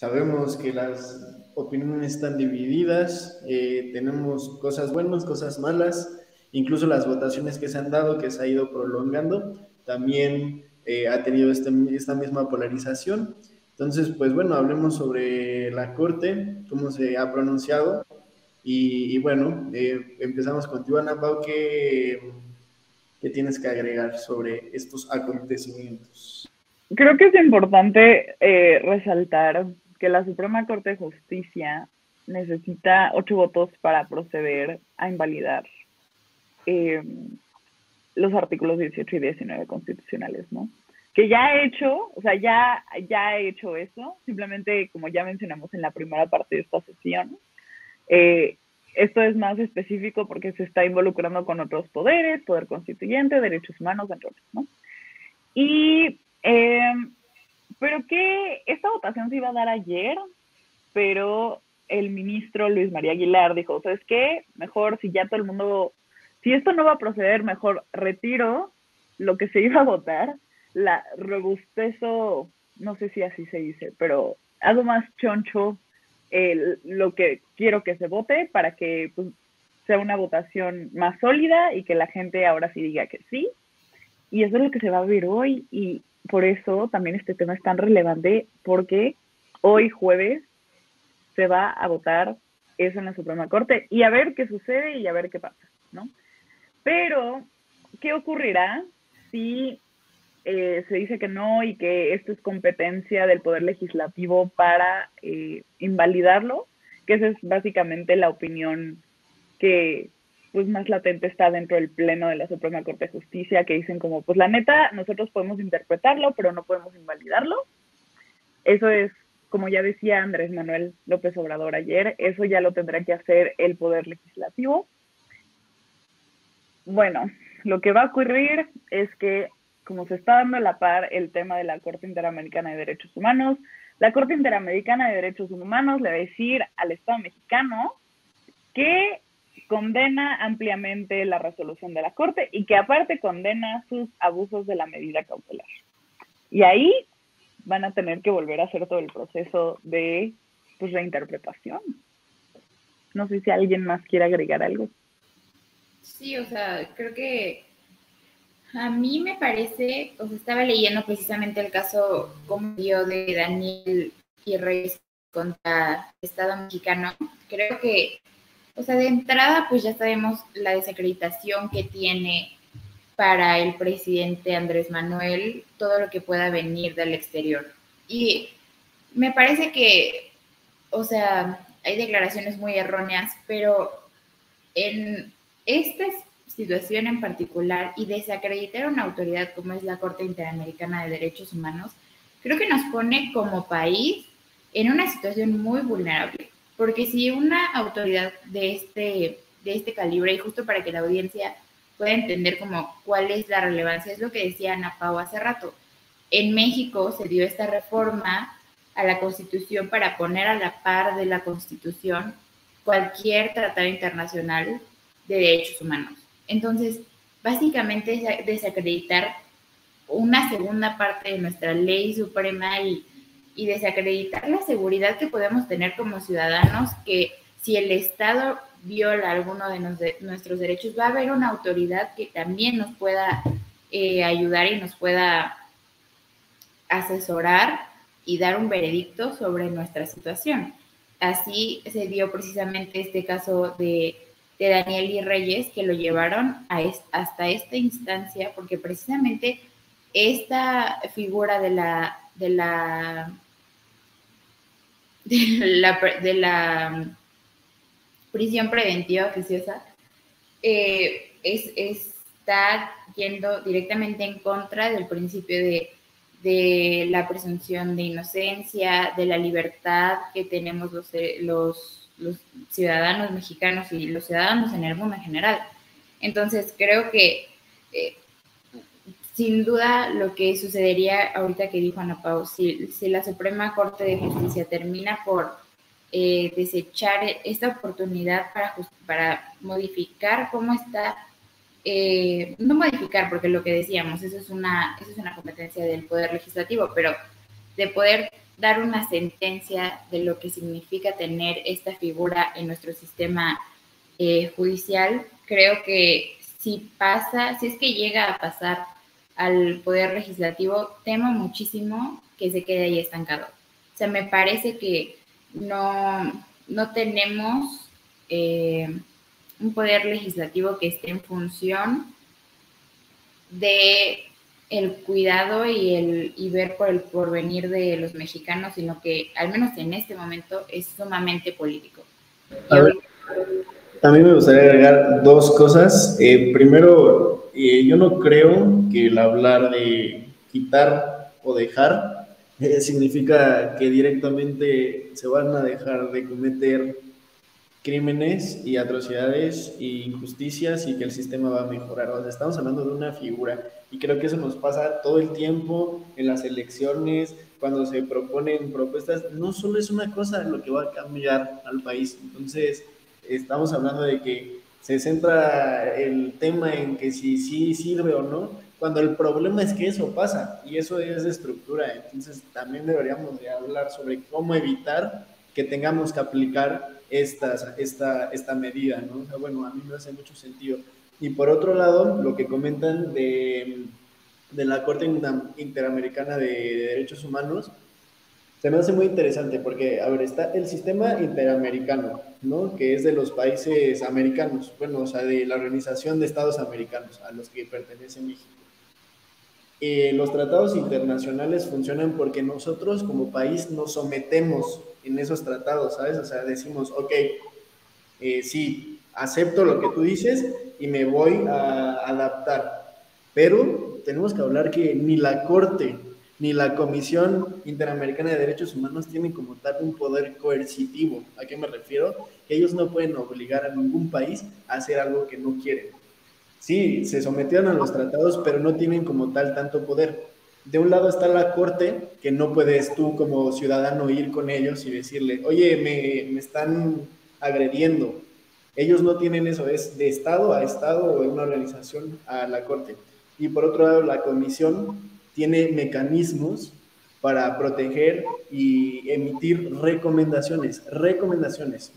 Sabemos que las opiniones están divididas, tenemos cosas buenas, cosas malas, incluso las votaciones que se han dado, que se ha ido prolongando, también ha tenido esta misma polarización. Entonces, pues bueno, hablemos sobre la Corte, cómo se ha pronunciado. Y bueno, empezamos contigo, Ana Pau, ¿qué tienes que agregar sobre estos acontecimientos? Creo que es importante resaltar que la Suprema Corte de Justicia necesita 8 votos para proceder a invalidar eh, los artículos 18 y 19 constitucionales, ¿no? Que ya ha hecho, o sea, ya ha hecho eso, simplemente como ya mencionamos en la primera parte de esta sesión, eh, esto es más específico porque se está involucrando con otros poderes, poder constituyente, derechos humanos, entre otros, ¿no? Y pero que esta votación se iba a dar ayer, pero el ministro Luis María Aguilar dijo, ¿sabes qué? Mejor si ya todo el mundo, si esto no va a proceder, mejor retiro lo que se iba a votar, la robustezo, no sé si así se dice, pero hago más choncho lo que quiero que se vote para que pues, sea una votación más sólida y que la gente ahora sí diga que sí. Y eso es lo que se va a ver hoy y por eso también este tema es tan relevante porque hoy jueves se va a votar eso en la Suprema Corte y a ver qué sucede y a ver qué pasa, ¿no? Pero, ¿qué ocurrirá si se dice que no y que esto es competencia del Poder Legislativo para invalidarlo? Que esa es básicamente la opinión que pues más latente está dentro del pleno de la Suprema Corte de Justicia, que dicen como, pues la neta, nosotros podemos interpretarlo, pero no podemos invalidarlo. Eso es, como ya decía Andrés Manuel López Obrador ayer, eso ya lo tendrá que hacer el Poder Legislativo. Bueno, lo que va a ocurrir es que, como se está dando a la par el tema de la Corte Interamericana de Derechos Humanos, la Corte Interamericana de Derechos Humanos le va a decir al Estado mexicano que condena ampliamente la resolución de la Corte y que aparte condena sus abusos de la medida cautelar. Y ahí van a tener que volver a hacer todo el proceso de pues, reinterpretación. No sé si alguien más quiere agregar algo. Sí, o sea, creo que a mí me parece, o sea, estaba leyendo precisamente el caso como dio de Daniel y Reyes contra el Estado mexicano. Creo que, o sea, de entrada, pues ya sabemos la desacreditación que tiene para el presidente Andrés Manuel todo lo que pueda venir del exterior. Y me parece que, o sea, hay declaraciones muy erróneas, pero en esta situación en particular y desacreditar a una autoridad como es la Corte Interamericana de Derechos Humanos, creo que nos pone como país en una situación muy vulnerable. Porque si una autoridad de este calibre, y justo para que la audiencia pueda entender como cuál es la relevancia, es lo que decía Ana Pau hace rato. En México se dio esta reforma a la Constitución para poner a la par de la Constitución cualquier tratado internacional de derechos humanos. Entonces, básicamente es desacreditar una segunda parte de nuestra ley suprema y desacreditar la seguridad que podemos tener como ciudadanos, que si el Estado viola alguno de nuestros derechos, va a haber una autoridad que también nos pueda ayudar y nos pueda asesorar y dar un veredicto sobre nuestra situación. Así se dio precisamente este caso de Daniel y Reyes, que lo llevaron hasta esta instancia, porque precisamente esta figura de la prisión preventiva oficiosa está yendo directamente en contra del principio de la presunción de inocencia, de la libertad que tenemos los ciudadanos mexicanos y los ciudadanos en el mundo en general. Entonces, creo que sin duda lo que sucedería ahorita que dijo Ana Pau, si la Suprema Corte de Justicia termina por desechar esta oportunidad para modificar cómo está, no modificar, porque lo que decíamos, eso es una competencia del Poder Legislativo, pero de poder dar una sentencia de lo que significa tener esta figura en nuestro sistema judicial. Creo que si pasa, si es que llega a pasar al Poder Legislativo, temo muchísimo que se quede ahí estancado. O sea, me parece que no tenemos un Poder Legislativo que esté en función de el cuidado y ver por el porvenir de los mexicanos, sino que al menos en este momento es sumamente político. A ver, a mí me gustaría agregar dos cosas. Primero, yo no creo que el hablar de quitar o dejar significa que directamente se van a dejar de cometer crímenes y atrocidades e injusticias y que el sistema va a mejorar. O sea, estamos hablando de una figura y creo que eso nos pasa todo el tiempo en las elecciones, cuando se proponen propuestas. No solo es una cosa lo que va a cambiar al país. Entonces, estamos hablando de que se centra el tema en que si sí sirve o no, cuando el problema es que eso pasa y eso es de estructura. Entonces, también deberíamos de hablar sobre cómo evitar que tengamos que aplicar esta medida, ¿no? O sea, bueno, a mí me hace mucho sentido. Y por otro lado, lo que comentan de la Corte Interamericana de Derechos Humanos, se me hace muy interesante porque, a ver, está el sistema interamericano, ¿no? Que es de los países americanos, bueno, o sea, de la Organización de Estados Americanos, a los que pertenece México. Los tratados internacionales funcionan porque nosotros como país nos sometemos en esos tratados, ¿sabes? O sea, decimos, ok, sí, acepto lo que tú dices y me voy a adaptar, pero tenemos que hablar que ni la Corte ni la Comisión Interamericana de Derechos Humanos tienen como tal un poder coercitivo. ¿A qué me refiero? Que ellos no pueden obligar a ningún país a hacer algo que no quieren. Sí, se sometieron a los tratados, pero no tienen como tal tanto poder. De un lado está la Corte, que no puedes tú como ciudadano ir con ellos y decirle, oye, me están agrediendo. Ellos no tienen eso, es de Estado a Estado o de una organización a la Corte. Y por otro lado, la Comisión tiene mecanismos para proteger y emitir recomendaciones,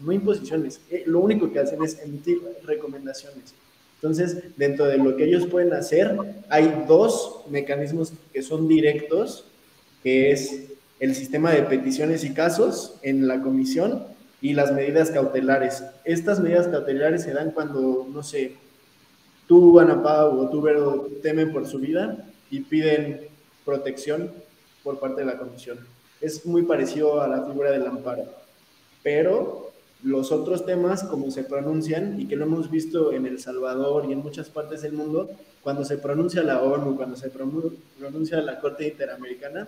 no imposiciones. Lo único que hacen es emitir recomendaciones. Entonces, dentro de lo que ellos pueden hacer, hay dos mecanismos que son directos, que es el sistema de peticiones y casos en la comisión y las medidas cautelares. Estas medidas cautelares se dan cuando, no sé, tú, Ana Pau, o tú, Vero, temen por su vida y piden protección por parte de la comisión. Es muy parecido a la figura del amparo, pero los otros temas, como se pronuncian, y que lo hemos visto en El Salvador y en muchas partes del mundo, cuando se pronuncia la ONU, cuando se pronuncia la Corte Interamericana,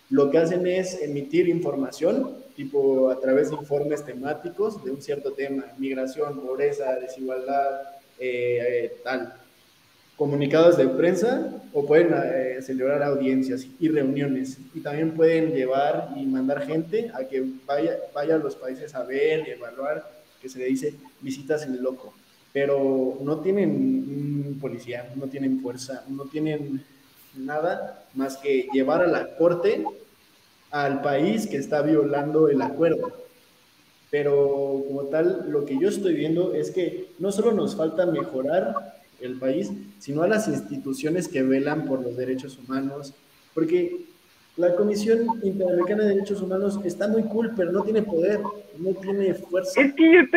lo que hacen es emitir información, tipo a través de informes temáticos de un cierto tema, migración, pobreza, desigualdad, tal, comunicados de prensa o pueden celebrar audiencias y reuniones y también pueden llevar y mandar gente a que vaya a los países a ver y evaluar, que se le dice visitas en loco, pero no tienen policía, no tienen fuerza, no tienen nada más que llevar a la corte al país que está violando el acuerdo. Pero como tal, lo que yo estoy viendo es que no solo nos falta mejorar el país, sino a las instituciones que velan por los derechos humanos, porque la Comisión Interamericana de Derechos Humanos está muy cool, pero no tiene poder, no tiene fuerza. Es que yo estoy